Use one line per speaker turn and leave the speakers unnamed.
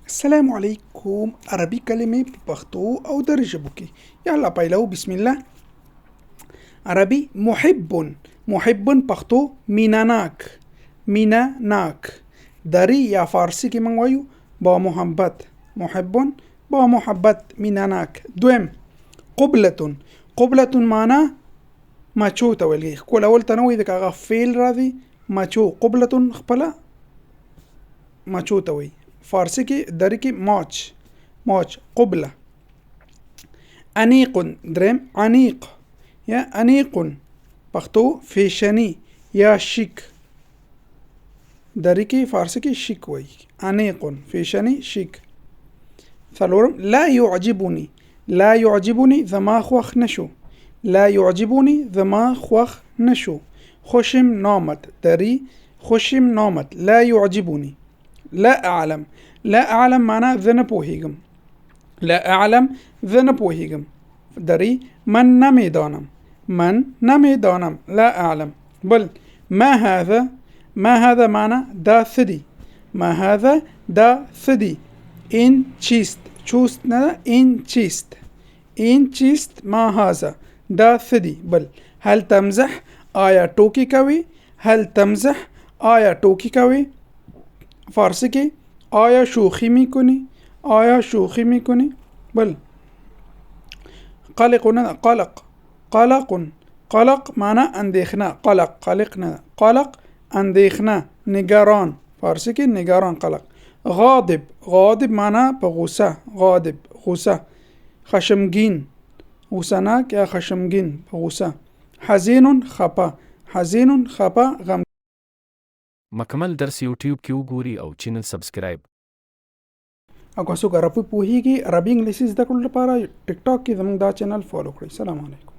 السلام علیکم. عربي کلمې په پښتو او دري ژبو کې. یلا پیلو. بسم الله. عربي محب پښتو میناناک دري یا فارسی کې موږ وایو با محبت. محب با محبت میناناک. دویم قبلة معنا مچو ته ویل کېږي. کول اول ته نه وایي ځکه هغه فعل راځي. مچو قبلة خپله مچو ته وایي. فارسی کې دري کې ماچ قبله. انیق دریم انیق یا انیق پښتو فیشنی یا شیک. دري کې فارسی کې شیک وایي. انیق فیشنی شیک. څلورم لا يعجبني زما خوښ نشو. لا يعجبني زما خوښ نشو. خوشم نامد دري خوشم نامد. لا يعجبني. لا أعلم معنا زه نه پوهیږم. لا أعلم زه نه پوهیږم. دري من نه میدانم. لا أعلم. بل ما هذا معنا دا ثدي. ما هذا دا ثدي. إن چوست نه إن چیست ما هذا دا ثدي. بل هل تمزح آیا ټوکی کوي. فارسی کې آیا شوخی میکنی. بل قلق معنا اندیخنه. قلق اندیخنه نگران. فارسی کې نگران قلق. غاضب معنا په غوسه. غوسه. خشمگین غوسناک یا خشمگین په غوسه. حزین خپه غم.
مکمل درس یوټیوب کې وګورئ او چینل سبسکرایب.
او که څوک عربي پوهیږي عربي انګلیسي زده کړو لپاره ټیک ټاک کې زموږ دا چینل فالو کړئ. سلام علیکم.